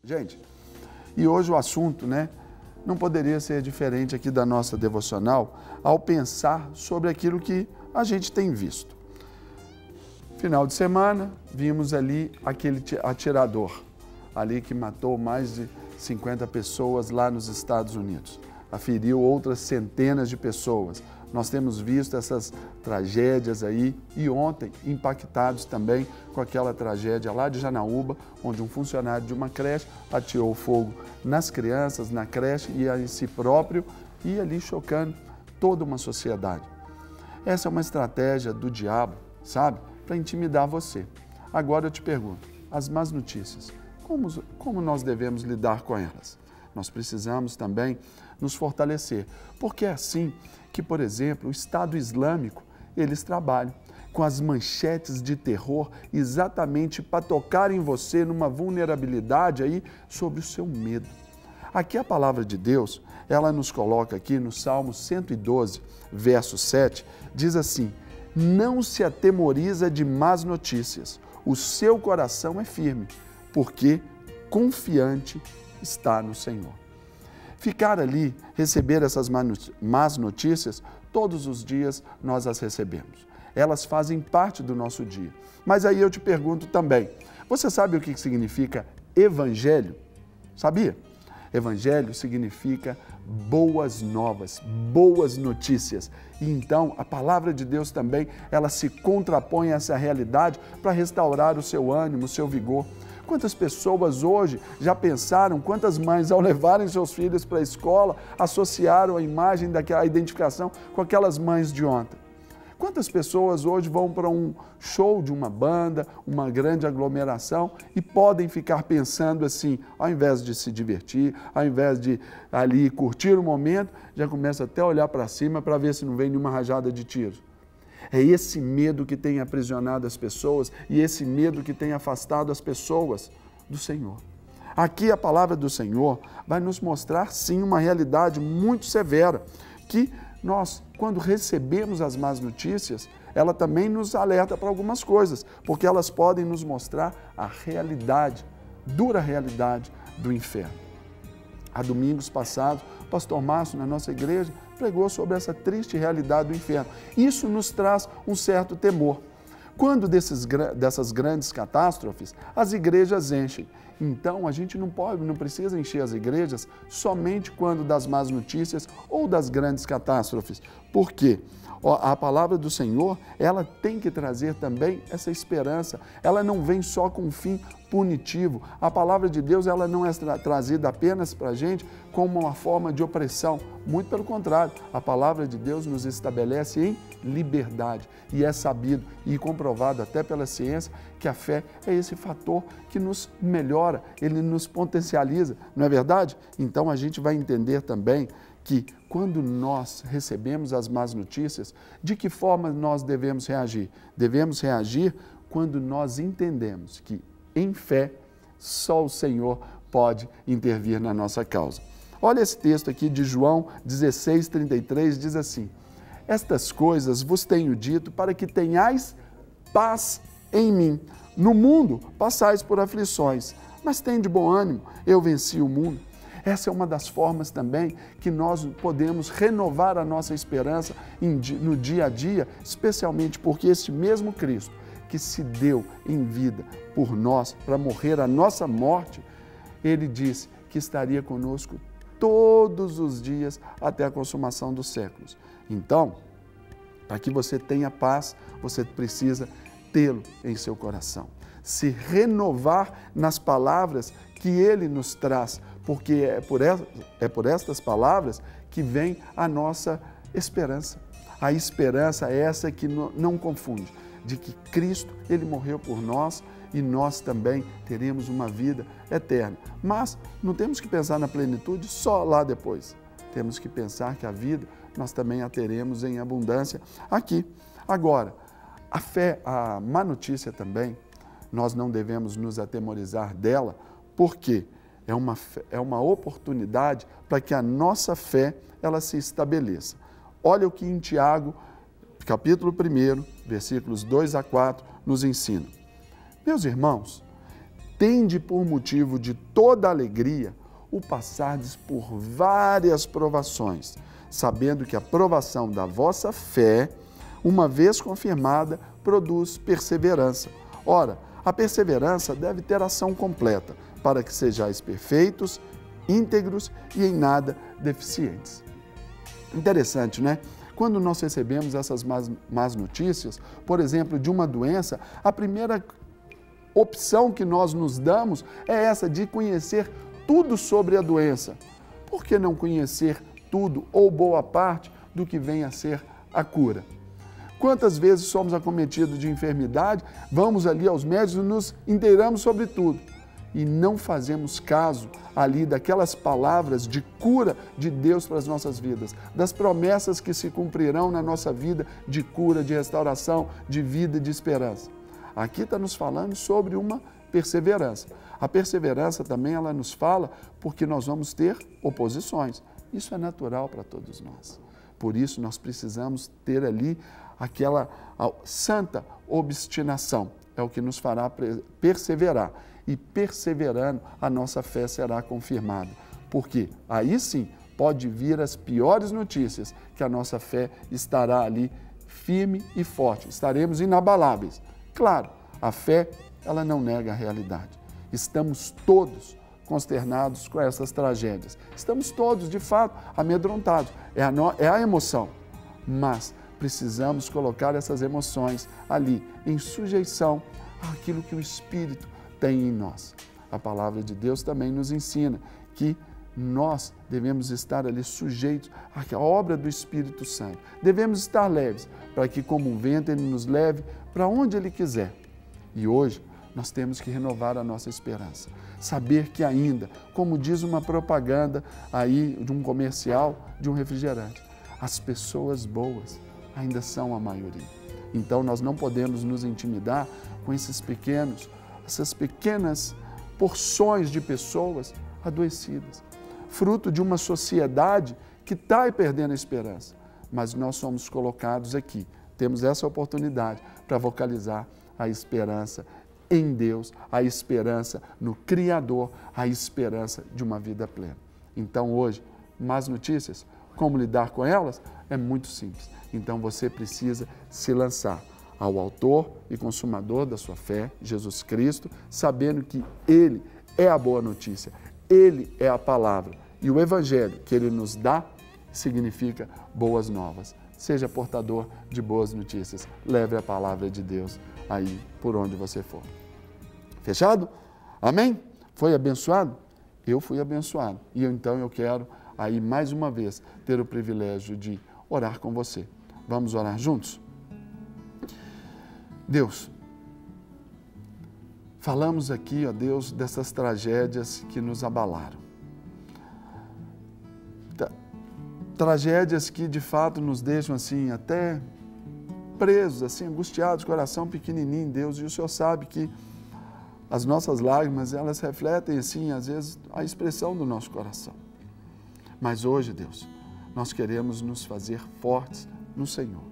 Gente, e hoje o assunto, não poderia ser diferente aqui da nossa devocional ao pensar sobre aquilo que a gente tem visto. Final de semana, vimos ali aquele atirador, ali que matou mais de 50 pessoas lá nos Estados Unidos, feriu outras centenas de pessoas. Nós temos visto essas tragédias aí e ontem impactados também com aquela tragédia lá de Janaúba, onde um funcionário de uma creche atirou fogo nas crianças, na creche e em si próprio e ali chocando toda uma sociedade. Essa é uma estratégia do diabo, sabe? Para intimidar você. Agora eu te pergunto, as más notícias, como nós devemos lidar com elas? Nós precisamos também nos fortalecer, porque é assim que, por exemplo, o Estado Islâmico, eles trabalham com as manchetes de terror exatamente para tocar em você numa vulnerabilidade aí sobre o seu medo. Aqui a palavra de Deus, ela nos coloca aqui no Salmo 112, verso 7, diz assim: não se atemoriza de más notícias, o seu coração é firme, porque confiante está no Senhor. Ficar ali, receber essas más notícias, todos os dias nós as recebemos. Elas fazem parte do nosso dia. Mas aí eu te pergunto também, você sabe o que significa evangelho? Sabia? Evangelho significa boas novas, boas notícias. E então a palavra de Deus também, ela se contrapõe a essa realidade para restaurar o seu ânimo, o seu vigor. Quantas pessoas hoje já pensaram, quantas mães ao levarem seus filhos para a escola associaram a imagem daquela identificação com aquelas mães de ontem? Quantas pessoas hoje vão para um show de uma banda, uma grande aglomeração e podem ficar pensando assim, ao invés de se divertir, ao invés de ali curtir o momento, já começa até a olhar para cima para ver se não vem nenhuma rajada de tiros. É esse medo que tem aprisionado as pessoas e esse medo que tem afastado as pessoas do Senhor. Aqui a palavra do Senhor vai nos mostrar sim uma realidade muito severa, que nós, quando recebemos as más notícias, ela também nos alerta para algumas coisas, porque elas podem nos mostrar a realidade, dura realidade do inferno. Há domingos passados, o pastor Márcio, na nossa igreja, pregou sobre essa triste realidade do inferno. Isso nos traz um certo temor. Quando dessas grandes catástrofes, as igrejas enchem. Então, a gente não precisa encher as igrejas somente quando das más notícias ou das grandes catástrofes. Por quê? A palavra do Senhor, ela tem que trazer também essa esperança. Ela não vem só com um fim punitivo. A palavra de Deus, ela não é trazida apenas para a gente como uma forma de opressão. Muito pelo contrário, a palavra de Deus nos estabelece em liberdade. E é sabido e comprovado até pela ciência que a fé é esse fator que nos melhora, ele nos potencializa, não é verdade? Então a gente vai entender também que quando nós recebemos as más notícias, de que forma nós devemos reagir? Devemos reagir quando nós entendemos que, em fé, só o Senhor pode intervir na nossa causa. Olha esse texto aqui de João 16:33, diz assim: estas coisas vos tenho dito para que tenhais paz em mim. No mundo passais por aflições, mas tende bom ânimo, eu venci o mundo. Essa é uma das formas também que nós podemos renovar a nossa esperança no dia a dia, especialmente porque este mesmo Cristo que se deu em vida por nós, para morrer a nossa morte, ele disse que estaria conosco todos os dias até a consumação dos séculos. Então, para que você tenha paz, você precisa tê-lo em seu coração. Se renovar nas palavras que ele nos traz, porque é por estas palavras que vem a nossa esperança. A esperança é essa que não confunde, de que Cristo, ele morreu por nós e nós também teremos uma vida eterna. Mas não temos que pensar na plenitude só lá depois. Temos que pensar que a vida nós também a teremos em abundância aqui. Agora, a fé, a má notícia também, nós não devemos nos atemorizar dela, porque é uma oportunidade para que a nossa fé ela se estabeleça. Olha o que em Tiago, capítulo 1, versículos 2 a 4, nos ensina. Meus irmãos, tende por motivo de toda alegria o passardes por várias provações, sabendo que a provação da vossa fé, uma vez confirmada, produz perseverança. Ora, a perseverança deve ter ação completa, para que sejais perfeitos, íntegros e em nada deficientes. Interessante, né? Quando nós recebemos essas más notícias, por exemplo, de uma doença, a primeira opção que nós nos damos é essa de conhecer tudo sobre a doença. Por que não conhecer tudo ou boa parte do que vem a ser a cura? Quantas vezes somos acometidos de enfermidade, vamos ali aos médicos e nos inteiramos sobre tudo e não fazemos caso ali daquelas palavras de cura de Deus para as nossas vidas, das promessas que se cumprirão na nossa vida de cura, de restauração, de vida e de esperança. Aqui está nos falando sobre uma perseverança. A perseverança também ela nos fala porque nós vamos ter oposições. Isso é natural para todos nós. Por isso nós precisamos ter ali aquela santa obstinação. É o que nos fará perseverar. E perseverando, a nossa fé será confirmada. Porque aí sim pode vir as piores notícias, que a nossa fé estará ali firme e forte. Estaremos inabaláveis. Claro, a fé, ela não nega a realidade. Estamos todos consternados com essas tragédias. Estamos todos, de fato, amedrontados. É a emoção. Mas precisamos colocar essas emoções ali, em sujeição àquilo que o Espírito tem em nós. A palavra de Deus também nos ensina que nós devemos estar ali sujeitos à obra do Espírito Santo. Devemos estar leves, para que como um vento Ele nos leve para onde Ele quiser. E hoje nós temos que renovar a nossa esperança. Saber que ainda, como diz uma propaganda aí de um comercial de um refrigerante, as pessoas boas ainda são a maioria. Então nós não podemos nos intimidar com essas pequenas porções de pessoas adoecidas, fruto de uma sociedade que está perdendo a esperança. Mas nós somos colocados aqui, temos essa oportunidade para vocalizar a esperança em Deus, a esperança no Criador, a esperança de uma vida plena. Então hoje, más notícias, como lidar com elas? É muito simples. Então você precisa se lançar ao autor e consumador da sua fé, Jesus Cristo, sabendo que Ele é a boa notícia, Ele é a palavra. E o Evangelho que Ele nos dá significa boas novas. Seja portador de boas notícias. Leve a palavra de Deus aí por onde você for. Fechado? Amém? Foi abençoado? Eu fui abençoado. E então eu quero aí mais uma vez ter o privilégio de orar com você. Vamos orar juntos? Deus, falamos aqui, ó Deus, dessas tragédias que nos abalaram. Tragédias que de fato nos deixam assim até presos, assim angustiados, coração pequenininho, Deus, e o Senhor sabe que as nossas lágrimas, elas refletem assim, às vezes, a expressão do nosso coração. Mas hoje, Deus, nós queremos nos fazer fortes no Senhor.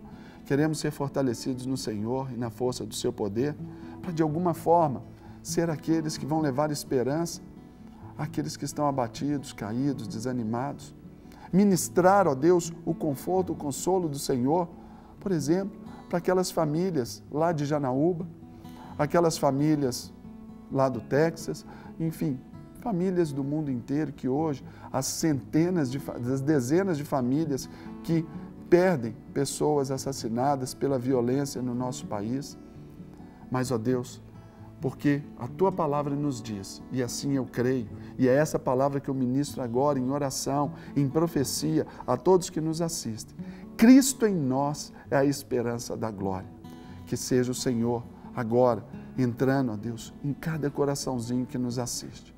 Queremos ser fortalecidos no Senhor e na força do seu poder, para de alguma forma ser aqueles que vão levar esperança àqueles que estão abatidos, caídos, desanimados. Ministrar, ó Deus, o conforto, o consolo do Senhor, por exemplo, para aquelas famílias lá de Janaúba, aquelas famílias lá do Texas, enfim, famílias do mundo inteiro que hoje, as dezenas de famílias que perdem pessoas assassinadas pela violência no nosso país. Mas, ó Deus, porque a Tua palavra nos diz, e assim eu creio, e é essa palavra que eu ministro agora em oração, em profecia, a todos que nos assistem. Cristo em nós é a esperança da glória. Que seja o Senhor agora entrando, ó Deus, em cada coraçãozinho que nos assiste.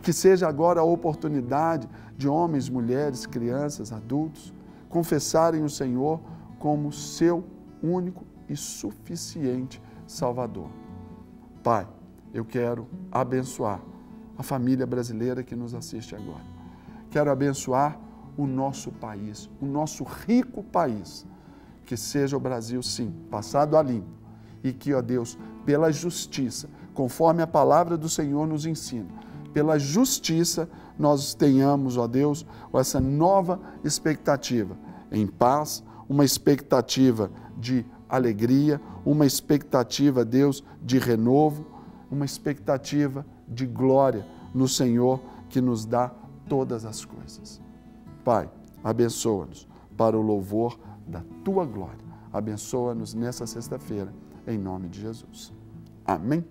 Que seja agora a oportunidade de homens, mulheres, crianças, adultos, confessarem o Senhor como seu único e suficiente Salvador. Pai, eu quero abençoar a família brasileira que nos assiste agora. Quero abençoar o nosso país, o nosso rico país. Que seja o Brasil, sim, passado a limpo. E que, ó Deus, pela justiça, conforme a palavra do Senhor nos ensina. Pela justiça, nós tenhamos, ó Deus, essa nova expectativa em paz, uma expectativa de alegria, uma expectativa, Deus, de renovo, uma expectativa de glória no Senhor que nos dá todas as coisas. Pai, abençoa-nos para o louvor da Tua glória. Abençoa-nos nessa sexta-feira, em nome de Jesus. Amém.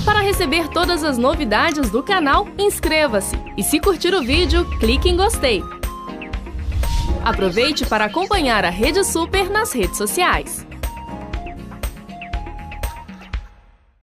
Para receber todas as novidades do canal, inscreva-se e, se curtir o vídeo, clique em gostei. Aproveite para acompanhar a Rede Super nas redes sociais.